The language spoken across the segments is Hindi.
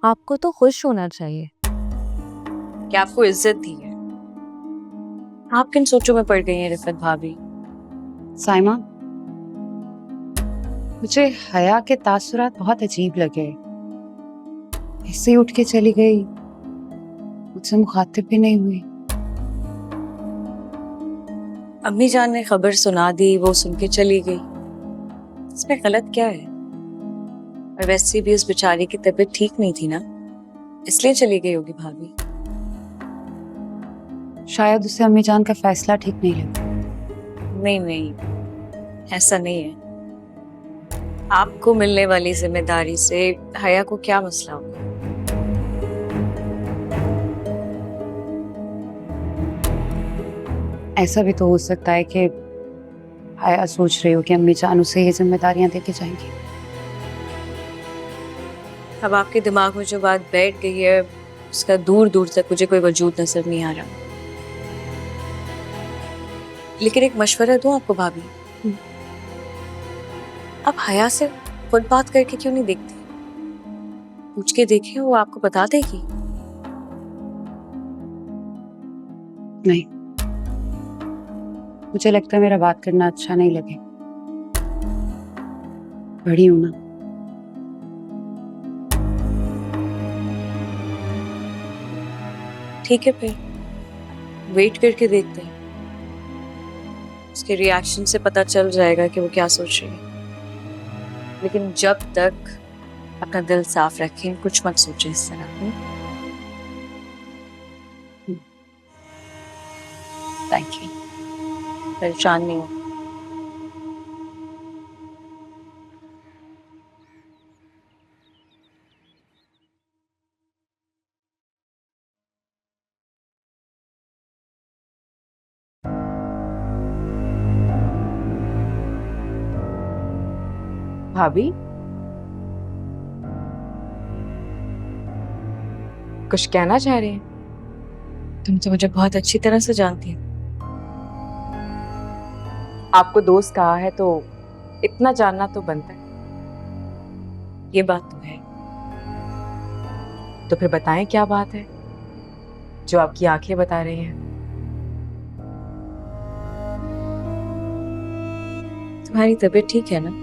आपको तो खुश होना चाहिए कि आपको इज्जत दी है। आप किन सोचों में पड़ गई हैं रिफत भाभी? साइमा, मुझे हया के तासुरात बहुत अजीब लगे। ऐसे ही उठ के चली गई, मुझसे मुखातिब भी नहीं हुई। अम्मी जान ने खबर सुना दी, वो सुन के चली गई। इसमें गलत क्या है? और वैसे भी उस बेचारी की तबीयत ठीक नहीं थी ना, इसलिए चली गई होगी भाभी। शायद उसे अम्मी जान का फैसला ठीक नहीं लगा। नहीं नहीं, ऐसा नहीं है। आपको मिलने वाली जिम्मेदारी से हया को क्या मसला होगा? ऐसा भी तो हो सकता है कि हया सोच रही हो कि अम्मी जान उसे ये जिम्मेदारियां देके जाएंगी। अब आपके दिमाग में जो बात बैठ गई है, उसका दूर दूर तक मुझे कोई वजूद नजर नहीं आ रहा। लेकिन एक मशवरा दूं आपको भाभी, आप हया से खुद बात करके क्यों नहीं देखती? पूछ के देखिए, वो आपको बता देगी। नहीं, मुझे लगता है मेरा बात करना अच्छा नहीं लगे। बड़ी हूं ना। ठीक है, फिर वेट करके देखते हैं। उसके रिएक्शन से पता चल जाएगा कि वो क्या सोच रही है। लेकिन जब तक अपना दिल साफ रखें, कुछ मत सोचें इस तरह। Thank you. परेशान नहीं हो। भाभी, कुछ कहना चाह रहे हैं? तुम तो मुझे बहुत अच्छी तरह से जानती हो। आपको दोस्त कहा है तो इतना जानना तो बनता है। ये बात तो है। तो फिर बताएं क्या बात है जो आपकी आंखें बता रही हैं। तुम्हारी तबीयत ठीक है ना?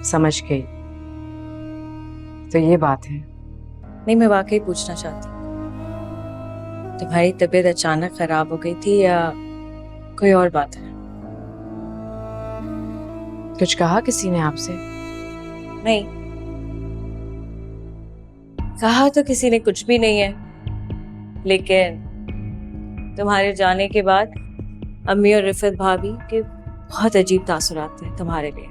समझ गई। तो ये बात है। नहीं, मैं वाकई पूछना चाहती हूँ, तुम्हारी तबीयत अचानक खराब हो गई थी या कोई और बात है? कुछ कहा किसी ने आपसे? नहीं, कहा तो किसी ने कुछ भी नहीं है। लेकिन तुम्हारे जाने के बाद अम्मी और रिफत भाभी के बहुत अजीब तासुरात हैं तुम्हारे लिए।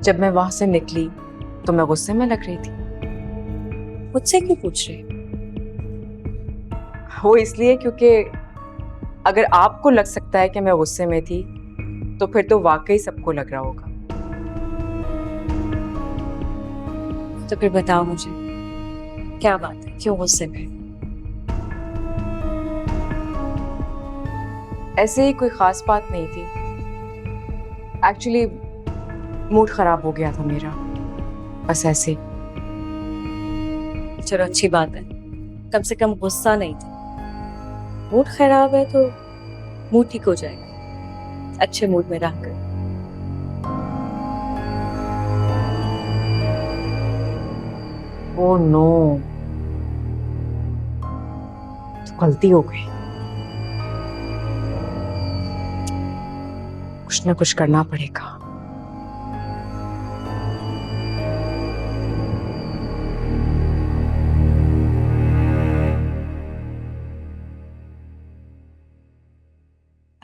जब मैं वहां से निकली तो मैं गुस्से में लग रही थी। मुझसे क्यों पूछ रहे? वो इसलिए क्योंकि अगर आपको लग सकता है कि मैं गुस्से में थी तो फिर तो वाकई सबको लग रहा होगा। तो फिर बताओ मुझे, क्या बात है, क्यों गुस्से में? ऐसे ही कोई खास बात नहीं थी। एक्चुअली मूड खराब हो गया था मेरा, बस ऐसे। चलो अच्छी बात है, कम से कम गुस्सा नहीं था। मूड खराब है तो मूड ठीक हो जाएगा, अच्छे मूड में रहकर। ओह नो, तो गलती हो गई। कुछ ना कुछ करना पड़ेगा।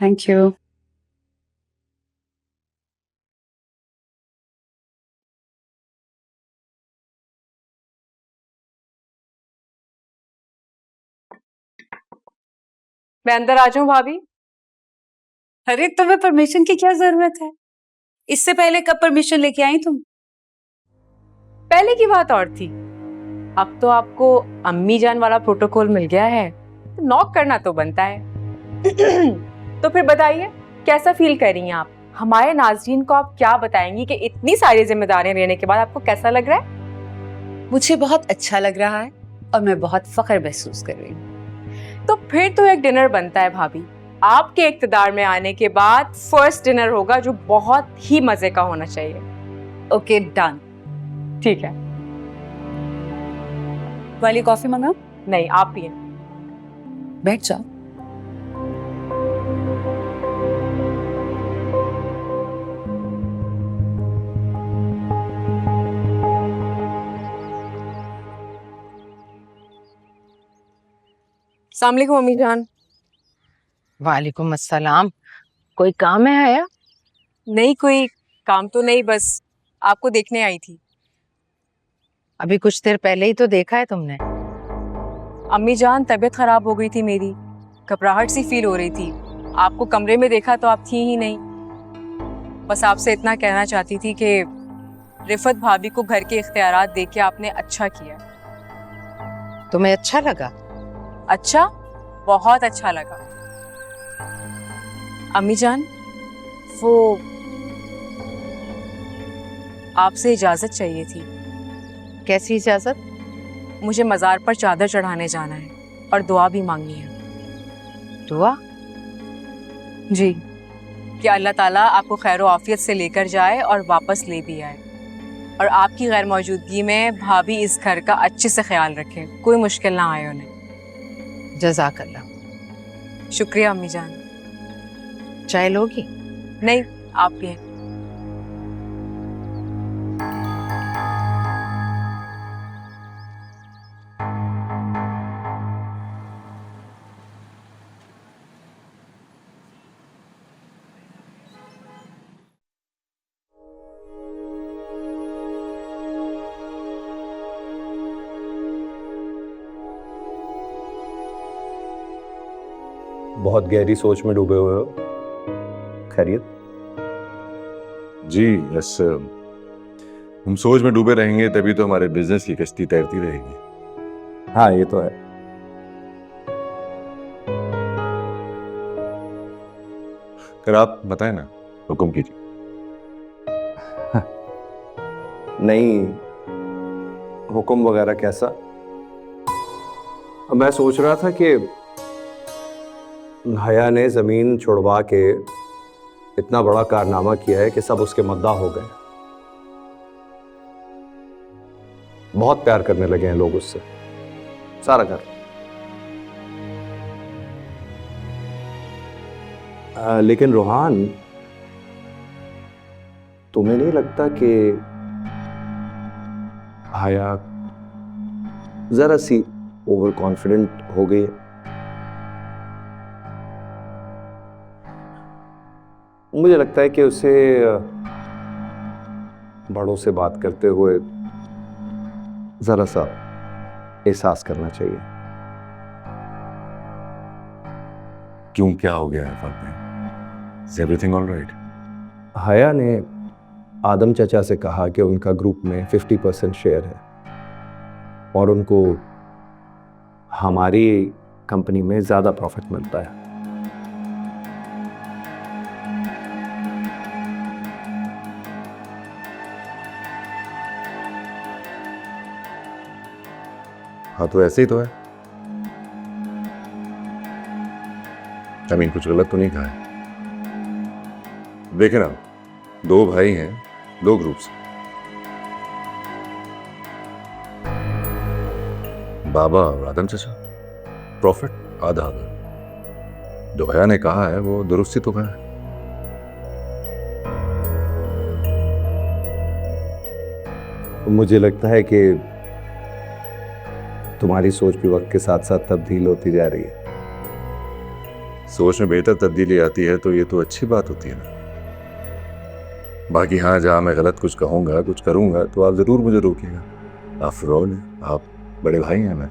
Thank you. मैं अंदर आ जाऊं भाभी? अरे, तुम्हें परमिशन की क्या जरूरत है? इससे पहले कब परमिशन लेके आई तुम? पहले की बात और थी। अब तो आपको अम्मी जान वाला प्रोटोकॉल मिल गया है, तो नॉक करना तो बनता है। तो फिर बताइए, कैसा फील कर रही हैं आप? हमारे नाज़रीन को आप क्या बताएंगी कि इतनी सारी जिम्मेदारियां लेने के बाद आपको कैसा लग रहा है? मुझे बहुत अच्छा लग रहा है और मैं बहुत फख्र महसूस कर रही हूँ। तो फिर तो एक डिनर बनता है भाभी। आपके इक़्तिदार में आने के बाद फर्स्ट डिनर होगा जो बहुत ही मजे का होना चाहिए। Okay done. ठीक है। वाली कॉफी मंगाओ? नहीं, आप पिए। बैठ जाओ। अस्सलाम वालेकुम अम्मी जान। वालेकुम अस्सलाम। कोई काम है आया? नहीं, कोई काम तो नहीं, बस आपको देखने आई थी। अभी कुछ देर पहले ही तो देखा है तुमने। अम्मी जान, तबीयत खराब हो गई थी मेरी, घबराहट सी फील हो रही थी। आपको कमरे में देखा तो आप थी ही नहीं। बस आपसे इतना कहना चाहती थी कि रिफत भाभी को घर के इख्तियारात देके के आपने अच्छा किया। तुम्हें अच्छा लगा? अच्छा, बहुत अच्छा लगा। अम्मी जान, वो आपसे इजाजत चाहिए थी। कैसी इजाजत? मुझे मज़ार पर चादर चढ़ाने जाना है और दुआ भी मांगनी है। दुआ? जी, कि अल्लाह ताला आपको खैर व आफियत से लेकर जाए और वापस ले भी आए, और आपकी गैर मौजूदगी में भाभी इस घर का अच्छे से ख्याल रखे, कोई मुश्किल ना आए उन्हें। जज़ाकल्लाह। शुक्रिया अम्मी जान। चाय लोगी? नहीं, आप पिए। बहुत गहरी सोच में डूबे हुए हो। खैरियत? जी यस, हम सोच में डूबे रहेंगे तभी तो हमारे बिजनेस की कश्ती तैरती रहेगी। हाँ, ये तो है। फिर आप बताएं ना, हुक्म कीजिए। नहीं, हुक्म वगैरह कैसा? मैं सोच रहा था कि हया ने जमीन छुड़वा के इतना बड़ा कारनामा किया है कि सब उसके मद्दा हो गए। बहुत प्यार करने लगे हैं लोग उससे, सारा घर। लेकिन रोहान, तुम्हें नहीं लगता कि हया जरा सी ओवर कॉन्फिडेंट हो गई है? मुझे लगता है कि उसे बड़ों से बात करते हुए जरा सा एहसास करना चाहिए। क्यों, क्या हो गया है Fatima? Is everything all right? हया ने आदम चचा से कहा कि उनका ग्रुप में 50% शेयर है और उनको हमारी कंपनी में ज्यादा प्रॉफिट मिलता है। हाँ, तो ऐसे ही तो है। कुछ गलत तो नहीं कहा है। देखे ना, दो भाई हैं, दो ग्रुप्स। बाबा और आदम चचा, प्रॉफिट आधा आधा। जो हया ने कहा है वो दुरुस्ती तो कहा है। मुझे लगता है कि तुम्हारी सोच भी वक्त के साथ साथ तब्दील होती जा रही है। सोच में बेहतर तब्दीली आती है तो ये तो अच्छी बात होती है ना। बाकी हाँ, जहाँ मैं गलत कुछ कहूँगा, कुछ करूँगा तो आप ज़रूर मुझे रोकिएगा। आफ्टर ऑल आप बड़े भाई हैं। मैं